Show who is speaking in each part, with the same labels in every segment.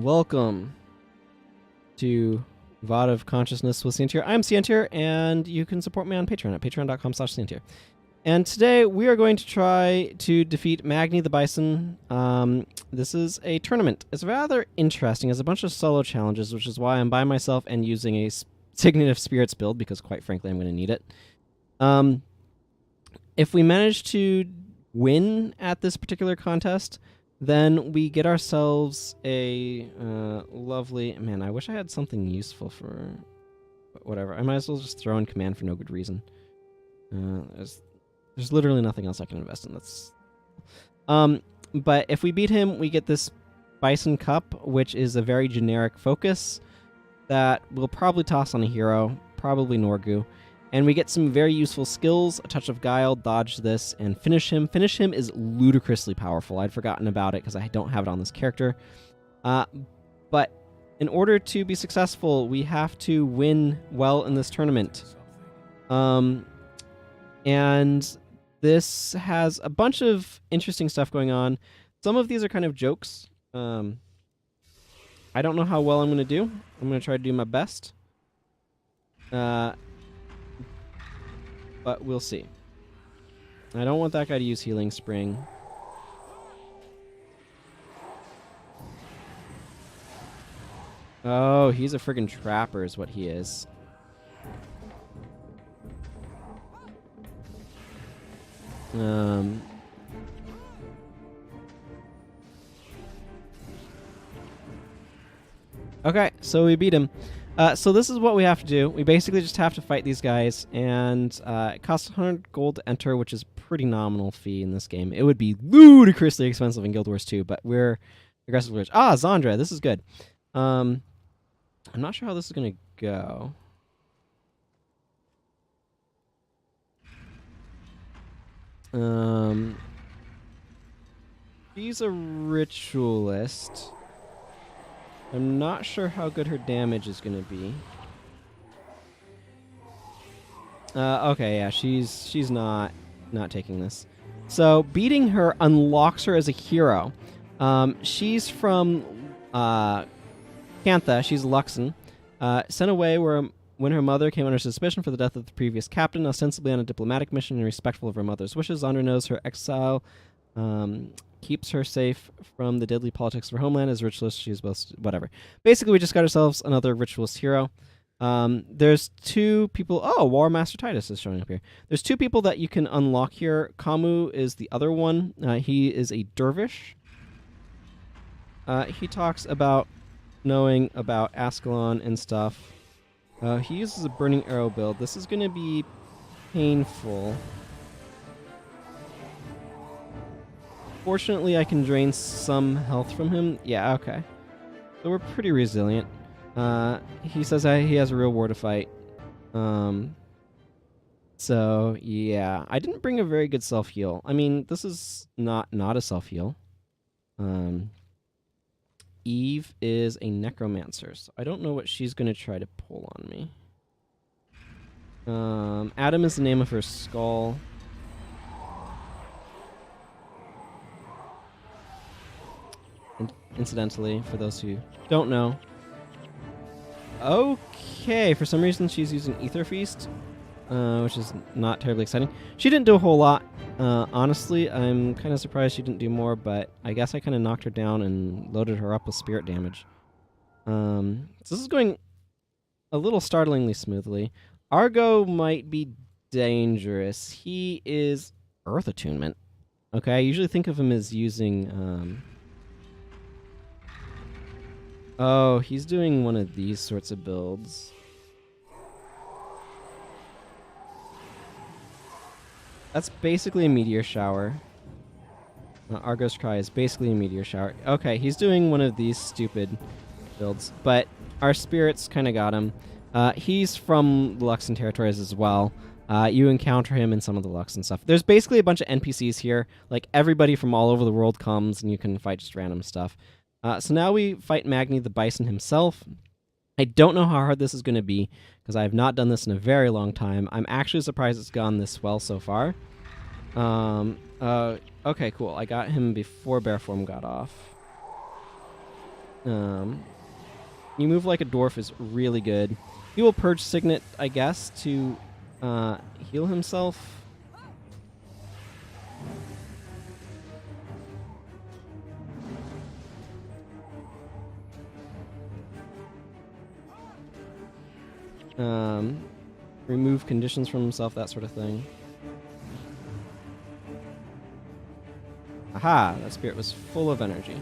Speaker 1: welcome to VOD of Consciousness with Sientir. I'm Sientir, and you can support me on Patreon at patreon.com/Sientir. And today we are going to try to defeat Magni the Bison. This is a tournament. It's rather interesting. It's a bunch of solo challenges, which is why I'm by myself and using a Signet of Spirits build, because quite frankly I'm going to need it. If we manage to win at this particular contest, then we get ourselves a lovely... Man, I wish I had something useful for... Whatever. I might as well just throw in command for no good reason. There's literally nothing else I can invest in. That's... But if we beat him, we get this Bison Cup, which is a very generic focus that we'll probably toss on a hero, probably Norgu. And we get some very useful skills, a touch of guile, dodge this, and finish him. Finish him is ludicrously powerful. I'd forgotten about it because I don't have it on this character. But in order to be successful, we have to win well in this tournament. And this has a bunch of interesting stuff going on. Some of these are kind of jokes. I don't know how well I'm going to do. I'm going to try to do my best. But we'll see. I don't want that guy to use Healing Spring. Oh, he's a friggin' trapper is what he is. Okay, so we beat him. So this is what we have to do. We basically just have to fight these guys, and it costs 100 gold to enter, which is a pretty nominal fee in this game. It would be ludicrously expensive in Guild Wars 2, but we're aggressively rich. Ah, Zandra, this is good. I'm not sure how this is going to go. She's a ritualist. I'm not sure how good her damage is going to be. Okay, yeah, she's not taking this. So beating her unlocks her as a hero. She's from Cantha. She's Luxon. Sent away when her mother came under suspicion for the death of the previous captain, ostensibly on a diplomatic mission and respectful of her mother's wishes. Zandra knows her exile keeps her safe from the deadly politics of her homeland. As a ritualist, she's both... Whatever. Basically, we just got ourselves another ritualist hero. There's two people... Oh, War Master Titus is showing up here. There's two people that you can unlock here. Kamu is the other one. He is a dervish. He talks about knowing about Ascalon and stuff. He uses a Burning Arrow build. This is going to be painful. Fortunately, I can drain some health from him. Yeah, okay. So we're pretty resilient. He says he has a real war to fight. So, yeah. I didn't bring a very good self-heal. I mean, this is not a self-heal. Eve is a necromancer, so I don't know what she's going to try to pull on me. Adam is the name of her skull. Incidentally, for those who don't know. Okay, for some reason she's using Ether Feast, which is not terribly exciting. She didn't do a whole lot. Honestly, I'm kind of surprised she didn't do more, but I guess I kind of knocked her down and loaded her up with spirit damage. So this is going a little startlingly smoothly. Argo might be dangerous. He is Earth Attunement. Okay, I usually think of him as using... Oh, he's doing one of these sorts of builds. That's basically a meteor shower. Argo's Cry is basically a meteor shower. Okay, he's doing one of these stupid builds, but our spirits kind of got him. He's from the Luxon territories as well. You encounter him in some of the Luxon stuff. There's basically a bunch of NPCs here. Like, everybody from all over the world comes, and you can fight just random stuff. So now we fight Magni the Bison himself. I don't know how hard this is going to be, because I have not done this in a very long time. I'm actually surprised it's gone this well so far. Okay, cool. I got him before Bear Form got off. You move like a dwarf is really good. He will purge Signet, I guess, to heal himself. Remove conditions from himself, that sort of thing. Aha! That spirit was full of energy.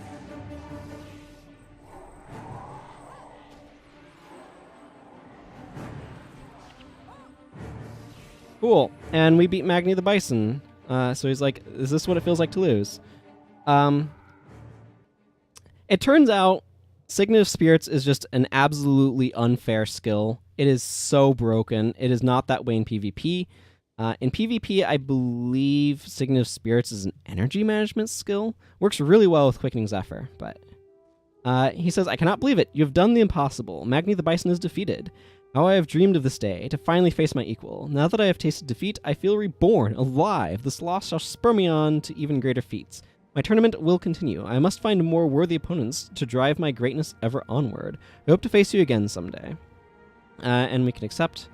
Speaker 1: Cool. And we beat Magni the Bison. So he's like, is this what it feels like to lose? It turns out Signet of Spirits is just an absolutely unfair skill. It is so broken. It is not that way in PvP. In PvP, I believe Signet of Spirits is an energy management skill. Works really well with Quickening Zephyr, but... he says, I cannot believe it. You have done the impossible. Magni the Bison is defeated. How I have dreamed of this day, to finally face my equal. Now that I have tasted defeat, I feel reborn, alive. This loss shall spur me on to even greater feats. My tournament will continue. I must find more worthy opponents to drive my greatness ever onward. I hope to face you again someday. And we can accept.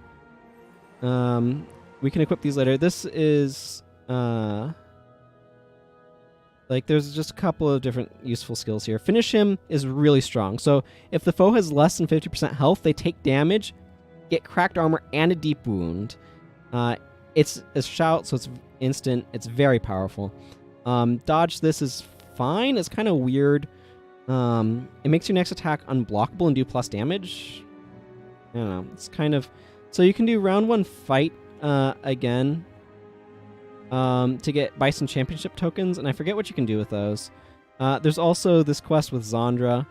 Speaker 1: We can equip these later. This is... like, there's just a couple of different useful skills here. Finish him is really strong. So if the foe has less than 50% health, they take damage, get cracked armor, and a deep wound. It's a shout, so it's instant. It's very powerful. Dodge this is fine. It's kind of weird. It makes your next attack unblockable and do plus damage. I don't know. It's kind of... So you can do round 1 fight again. To get Bison Championship tokens, and I forget what you can do with those. There's also this quest with Zandra.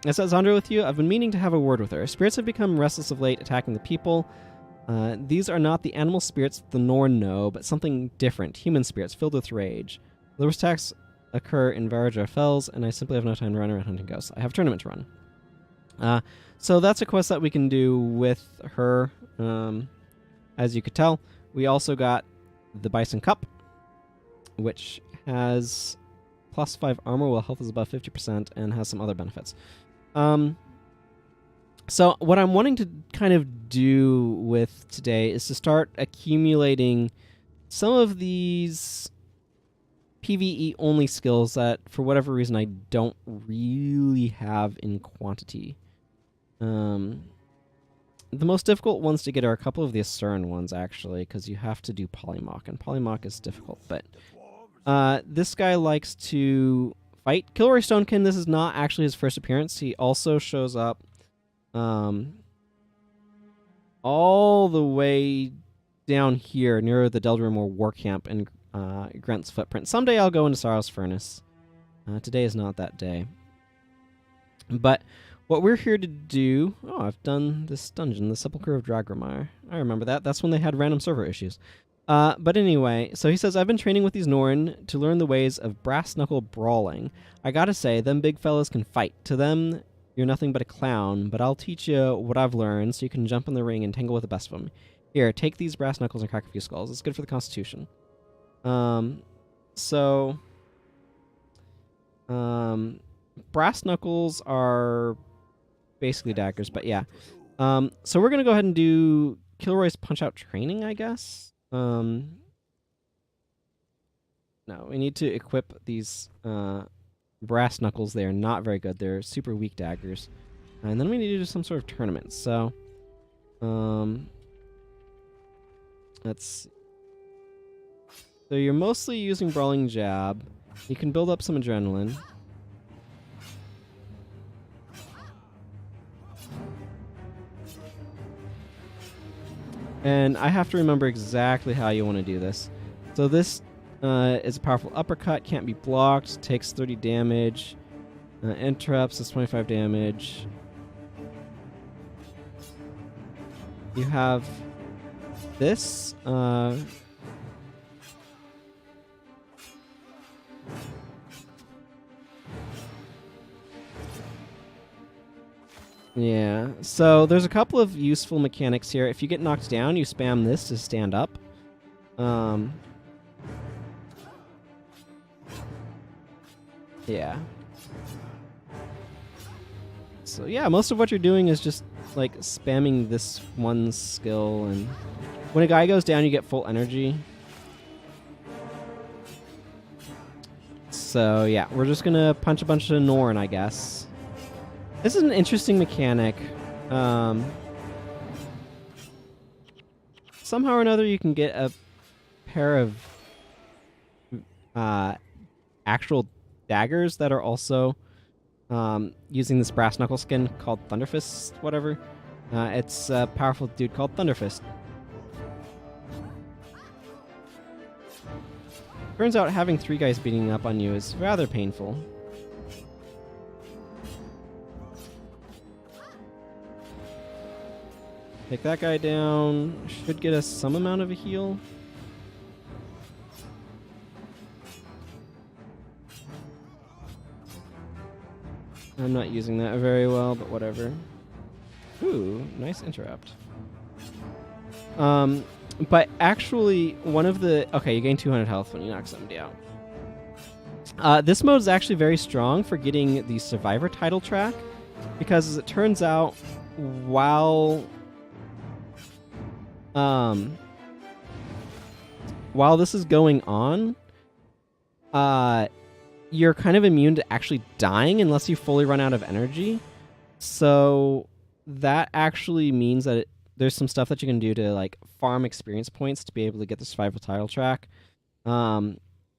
Speaker 1: Is that Zandra with you? I've been meaning to have a word with her. Spirits have become restless of late, attacking the people. These are not the animal spirits the Norn know, but something different. Human spirits filled with rage. The worst attacks occur in Varajar Fells, and I simply have no time to run around hunting ghosts. I have a tournament to run. So that's a quest that we can do with her. As you could tell, we also got the Bison Cup, which has plus 5 armor while health is above 50% and has some other benefits. So what I'm wanting to kind of do with today is to start accumulating some of these PvE only skills that for whatever reason I don't really have in quantity. The most difficult ones to get are a couple of the Asuran ones, actually, because you have to do Polymorph, and Polymorph is difficult. But this guy likes to fight. Killroy Stonekin, this is not actually his first appearance. He also shows up all the way down here near the Deldrimor War Camp and Grant's Footprint. Someday I'll go into Sorrow's Furnace. Today is not that day. But... what we're here to do... Oh, I've done this dungeon, the Sepulchre of Dragramar. I remember that. That's when they had random server issues. But anyway, so he says, I've been training with these Norn to learn the ways of brass-knuckle brawling. I gotta say, them big fellas can fight. To them, you're nothing but a clown, but I'll teach you what I've learned so you can jump in the ring and tangle with the best of them. Here, take these brass knuckles and crack a few skulls. It's good for the constitution. Brass knuckles are... basically daggers, but yeah. So we're gonna go ahead and do Killroy's Punch-Out training, I guess. No, we need to equip these brass knuckles. They are not very good. They're super weak daggers. And then we need to do some sort of tournament. So, let's see. So you're mostly using Brawling Jab. You can build up some adrenaline. And I have to remember exactly how you want to do this. So this is a powerful uppercut, can't be blocked, takes 30 damage, interrupts, is 25 damage. You have this. Yeah, so there's a couple of useful mechanics here. If you get knocked down, you spam this to stand up. Yeah. So yeah, most of what you're doing is just like spamming this one skill, and when a guy goes down, you get full energy. So yeah, we're just gonna punch a bunch of Norn, I guess. This is an interesting mechanic. Somehow or another, you can get a pair of actual daggers that are also using this brass knuckle skin called Thunderfist, whatever. It's a powerful dude called Thunderfist. Turns out having 3 guys beating up on you is rather painful. Take that guy down. Should get us some amount of a heal. I'm not using that very well, but whatever. Ooh, nice interrupt. But actually, one of the... Okay, you gain 200 health when you knock somebody out. This mode is actually very strong for getting the Survivor title track, because as it turns out, while this is going on, you're kind of immune to actually dying unless you fully run out of energy. So that actually means that there's some stuff that you can do to like farm experience points to be able to get the survival title track. I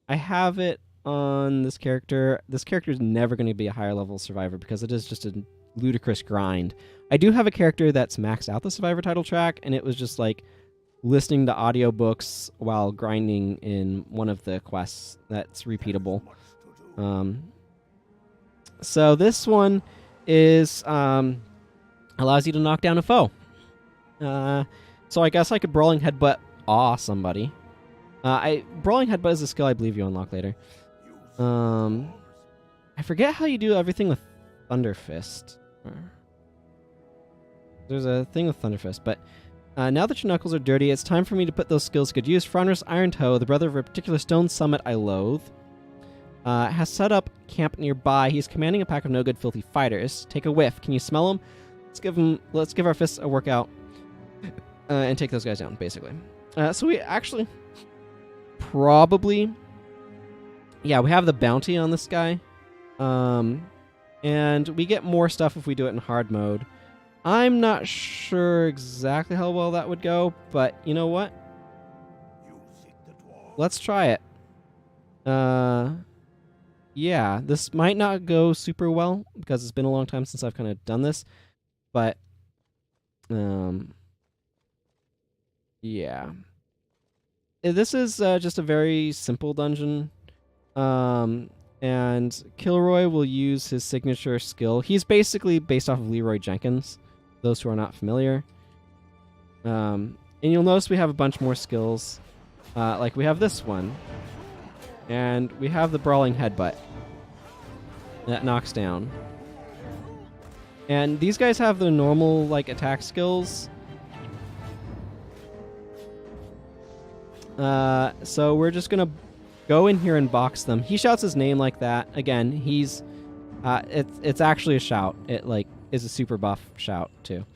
Speaker 1: have it on this character. This character is never going to be a higher level survivor because it is just a ludicrous grind. I do have a character that's maxed out the survivor title track, and it was just like listening to audiobooks while grinding in one of the quests that's repeatable. So this one is allows you to knock down a foe. So I guess I could Brawling Headbutt somebody. Brawling Headbutt is a skill I believe you unlock later. I forget how you do everything with Thunder Fist. There's a thing with Thunder Fist, but now that your knuckles are dirty, it's time for me to put those skills to good use. Fronris Iron Toe, the brother of a particular stone summit I loathe, has set up camp nearby. He's commanding a pack of no-good filthy fighters. Take a whiff. Can you smell them? Let's give our fists a workout and take those guys down, basically. So we actually probably... Yeah, we have the bounty on this guy. And we get more stuff if we do it in hard mode. I'm not sure exactly how well that would go, but you know what? Let's try it. Yeah, this might not go super well because it's been a long time since I've kind of done this, but yeah. This is just a very simple dungeon. And Killroy will use his signature skill. He's basically based off of Leroy Jenkins, those who are not familiar. And you'll notice we have a bunch more skills. Like we have this one. And we have the Brawling Headbutt. That knocks down. And these guys have the normal like attack skills. So we're just gonna go in here and box them. He shouts his name like that. Again, he's it's actually a shout. It like is a super buff shout too.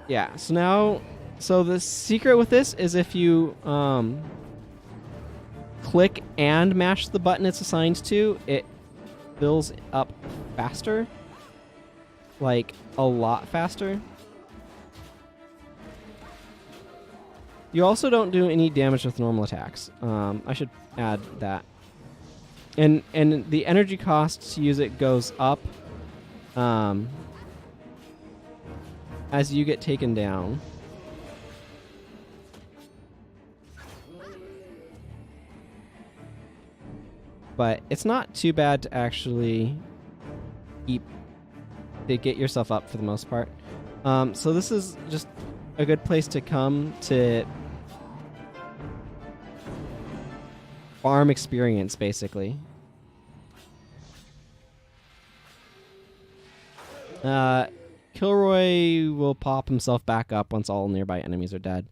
Speaker 1: Yeah, so the secret with this is if you click and mash the button it's assigned to, it fills up faster. Like, a lot faster. You also don't do any damage with normal attacks. I should add that. And the energy cost to use it goes up as you get taken down. But it's not too bad to actually get yourself up for the most part. So this is just a good place to come to farm experience, basically. Killroy will pop himself back up once all nearby enemies are dead.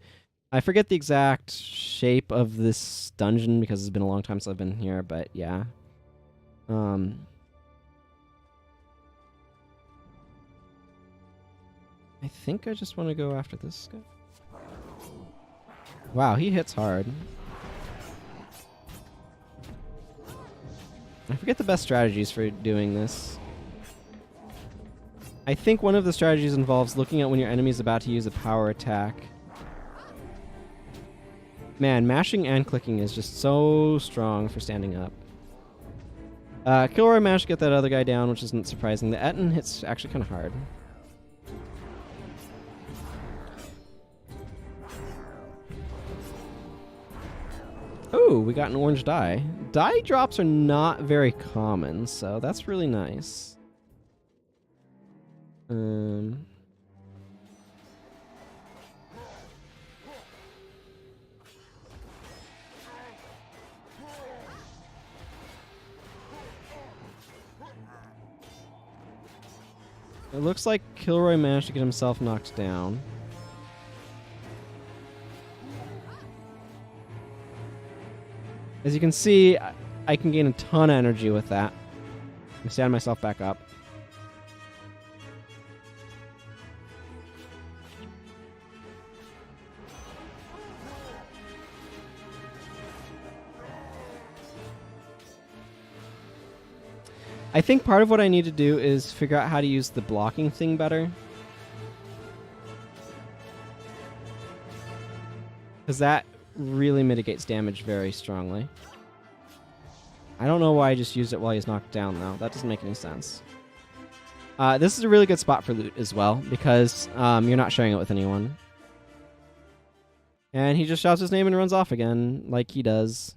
Speaker 1: I forget the exact shape of this dungeon because it's been a long time since I've been here, but yeah. I think I just want to go after this guy. Wow, he hits hard. I forget the best strategies for doing this. I think one of the strategies involves looking at when your enemy is about to use a power attack. Man, mashing and clicking is just so strong for standing up. Killroy managed to get that other guy down, which isn't surprising. The Etten hits actually kind of hard. Oh, we got an orange die. Die drops are not very common, so that's really nice. It looks like Killroy managed to get himself knocked down. As you can see, I can gain a ton of energy with that. I stand myself back up. I think part of what I need to do is figure out how to use the blocking thing better. Because that really mitigates damage very strongly. I don't know why I just used it while he's knocked down, though. That doesn't make any sense. This is a really good spot for loot as well, because you're not sharing it with anyone. And he just shouts his name and runs off again, like he does.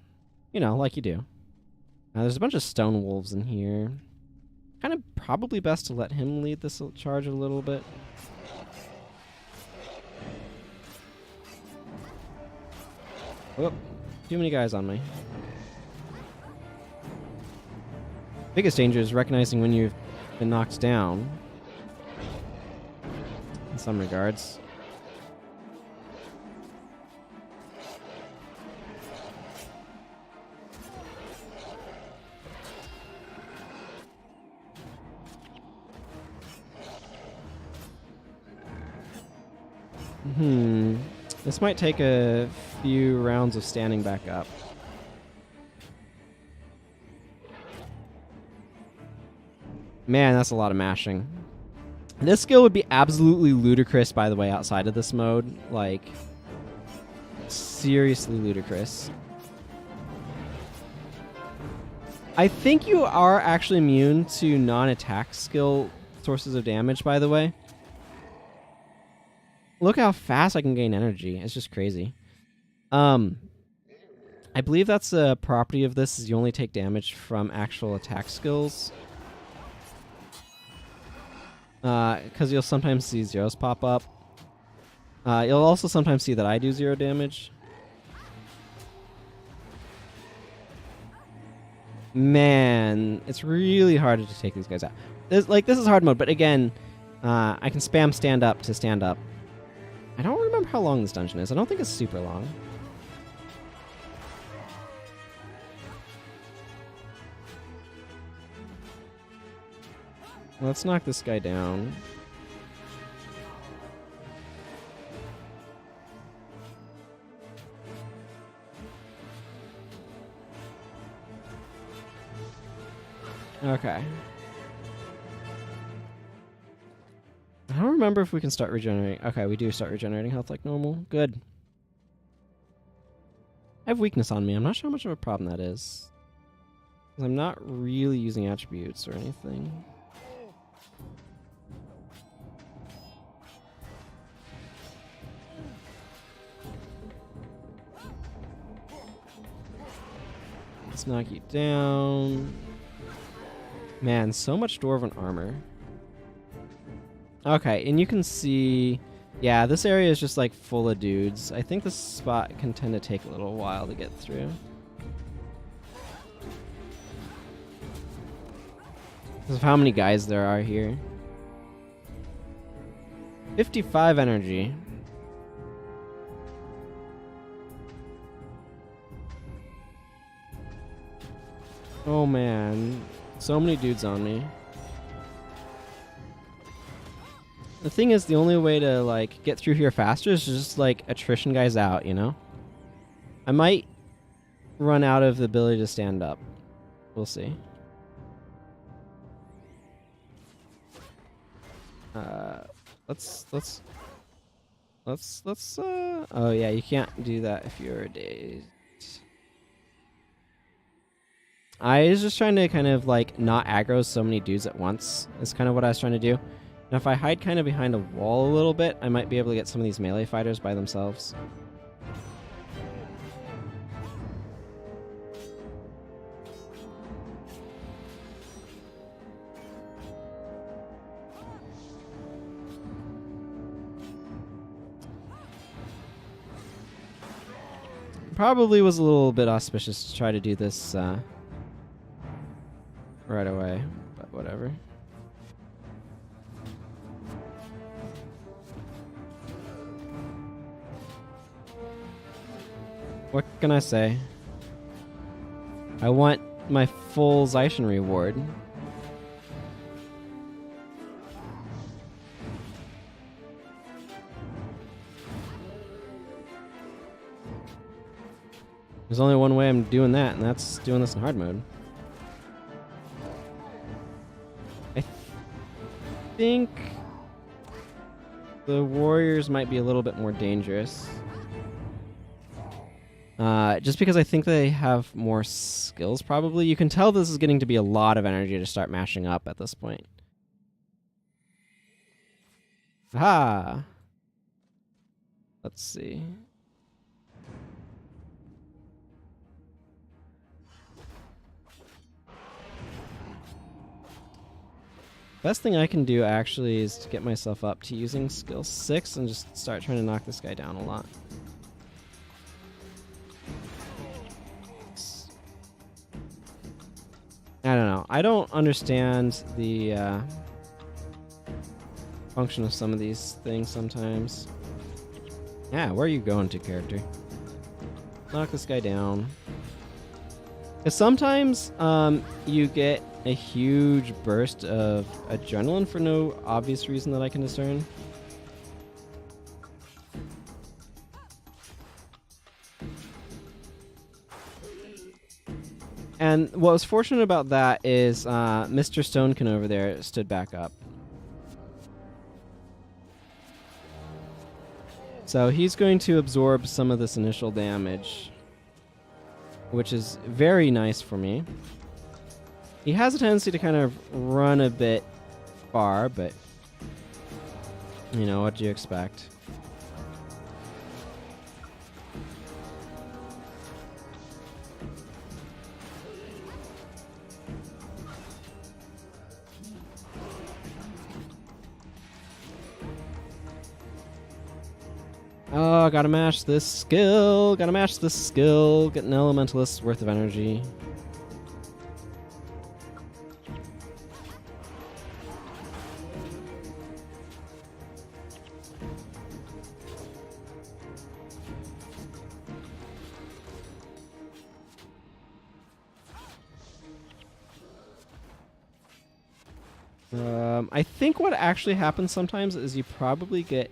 Speaker 1: You know, like you do. There's a bunch of stone wolves in here. Kind of probably best to let him lead this charge a little bit. Oh, too many guys on me. Biggest danger is recognizing when you've been knocked down. In some regards. This might take a few rounds of standing back up. Man, that's a lot of mashing. This skill would be absolutely ludicrous, by the way, outside of this mode. Like, seriously ludicrous. I think you are actually immune to non-attack skill sources of damage, by the way. Look how fast I can gain energy. It's just crazy. I believe that's a property of this, is you only take damage from actual attack skills. Because you'll sometimes see zeros pop up. You'll also sometimes see that I do 0 damage. Man, it's really hard to take these guys out. This is hard mode, but again, I can spam stand up to stand up. I don't remember how long this dungeon is. I don't think it's super long. Let's knock this guy down. Okay. I don't remember if we can start regenerating. Okay, we do start regenerating health like normal. Good. I have weakness on me. I'm not sure how much of a problem that is. I'm not really using attributes or anything. Let's knock you down. Man, so much dwarven armor. Okay, and you can see... Yeah, this area is just like full of dudes. I think this spot can tend to take a little while to get through. Because of how many guys there are here. 55 energy. Oh man, so many dudes on me. The thing is, the only way to like get through here faster is just like attrition guys out, you know? I might run out of the ability to stand up. We'll see. Let's oh yeah, you can't do that if you're dazed. I was just trying to kind of like not aggro so many dudes at once. Is kind of what I was trying to do. And if I hide kind of behind a wall a little bit, I might be able to get some of these melee fighters by themselves. Probably was a little bit auspicious to try to do this right away, but whatever. What can I say? I want my full Zaishin reward. There's only one way I'm doing that, and that's doing this in hard mode. I think the warriors might be a little bit more dangerous. Just because I think they have more skills, probably. You can tell this is getting to be a lot of energy to start mashing up at this point. Aha! Let's see. Best thing I can do, actually, is to get myself up to using skill 6 and just start trying to knock this guy down a lot. I don't know. I don't understand the function of some of these things sometimes. Yeah, where are you going to, character? Knock this guy down. Because sometimes you get a huge burst of adrenaline for no obvious reason that I can discern. And what was fortunate about that is Mr. Stonekin over there stood back up. So he's going to absorb some of this initial damage, which is very nice for me. He has a tendency to kind of run a bit far, but you know, what do you expect? Oh, gotta mash this skill. Gotta mash this skill. Get an elementalist's worth of energy. I think what actually happens sometimes is you probably get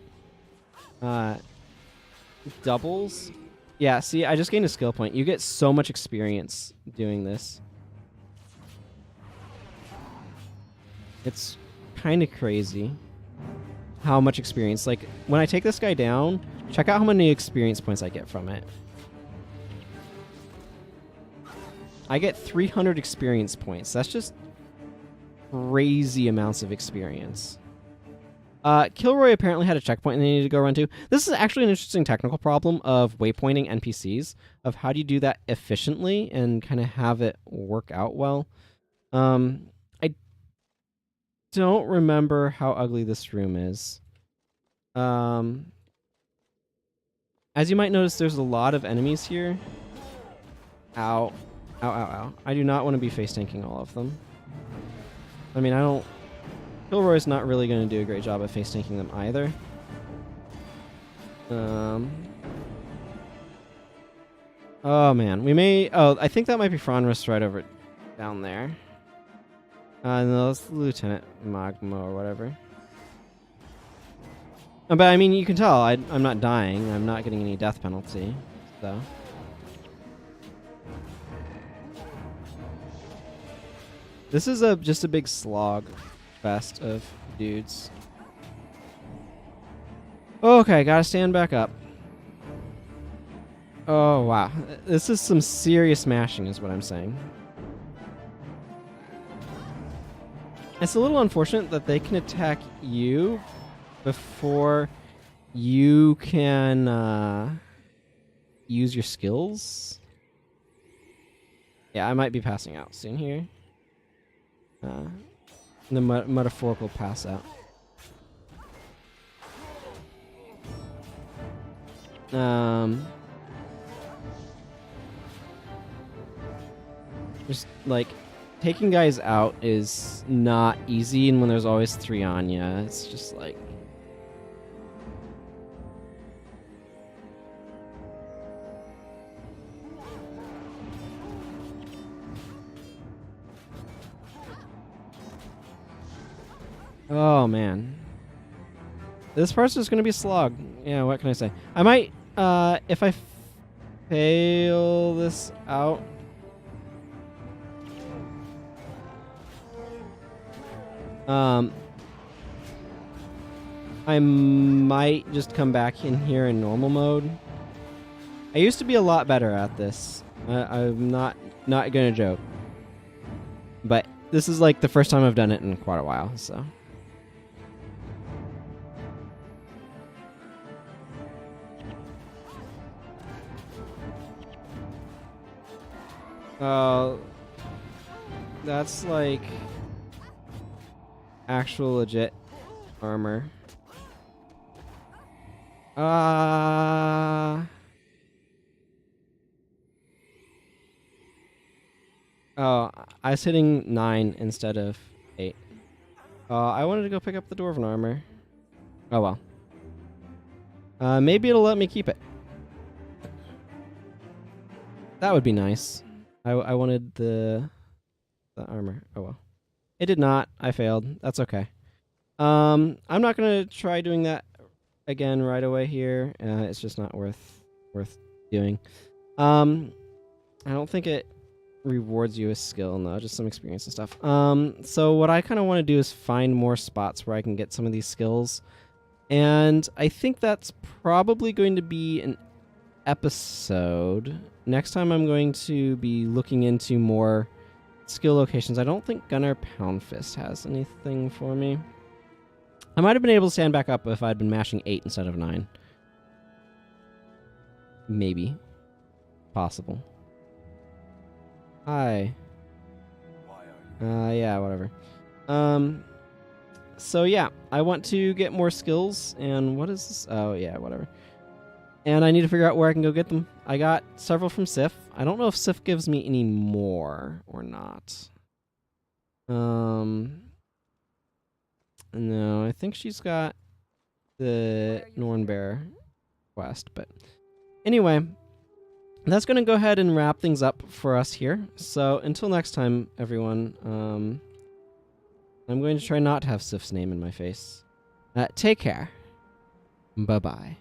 Speaker 1: doubles. Yeah, see, I just gained a skill point. You get so much experience doing this. It's kind of crazy how much experience. Like, when I take this guy down, check out how many experience points I get from it. I get 300 experience points. That's just crazy amounts of experience. Killroy apparently had a checkpoint they needed to go run to. This is actually an interesting technical problem of waypointing NPCs, of how do you do that efficiently and kind of have it work out well. I don't remember how ugly this room is. As you might notice, there's a lot of enemies here. Ow. Ow, ow, ow. I do not want to be face tanking all of them. I mean, I don't... Killroy's not really going to do a great job of face tanking them either. Oh, man. We may... Oh, I think that might be Franris right over... down there. No, it's Lieutenant Magma or whatever. But I mean, you can tell I'm not dying. I'm not getting any death penalty. So. This is just a big slog fest of dudes. Okay, gotta stand back up. Oh, wow. This is some serious mashing is what I'm saying. It's a little unfortunate that they can attack you before you can use your skills. Yeah, I might be passing out soon here. The metaphorical pass out. Just like taking guys out is not easy, and when there's always 3 on you, it's just like. Oh man. This part's just gonna be a slog. Yeah, what can I say? I might, if I fail this out. I might just come back in here in normal mode. I used to be a lot better at this. I'm not gonna joke. But this is like the first time I've done it in quite a while, so. That's like actual legit armor. Oh, I was hitting 9 instead of 8. I wanted to go pick up the Dwarven armor. Oh well. Maybe it'll let me keep it. That would be nice. I wanted the armor. Oh well. It did not. I failed. That's okay. I'm not gonna try doing that again right away here. It's just not worth doing. I don't think it rewards you a skill, no, just some experience and stuff. So what I kind of want to do is find more spots where I can get some of these skills. And I think that's probably going to be an episode. Next time I'm going to be looking into more skill locations. I don't think Gunner Poundfist has anything for me. I might have been able to stand back up if I'd been mashing 8 instead of 9. Maybe. Possible. Hi. Yeah, whatever. So yeah, I want to get more skills, and what is this? Oh yeah, whatever. And I need to figure out where I can go get them. I got several from Sif. I don't know if Sif gives me any more or not. No, I think she's got the Nornbear quest, but anyway, that's going to go ahead and wrap things up for us here. So until next time, everyone, I'm going to try not to have Sif's name in my face. Take care. Bye-bye.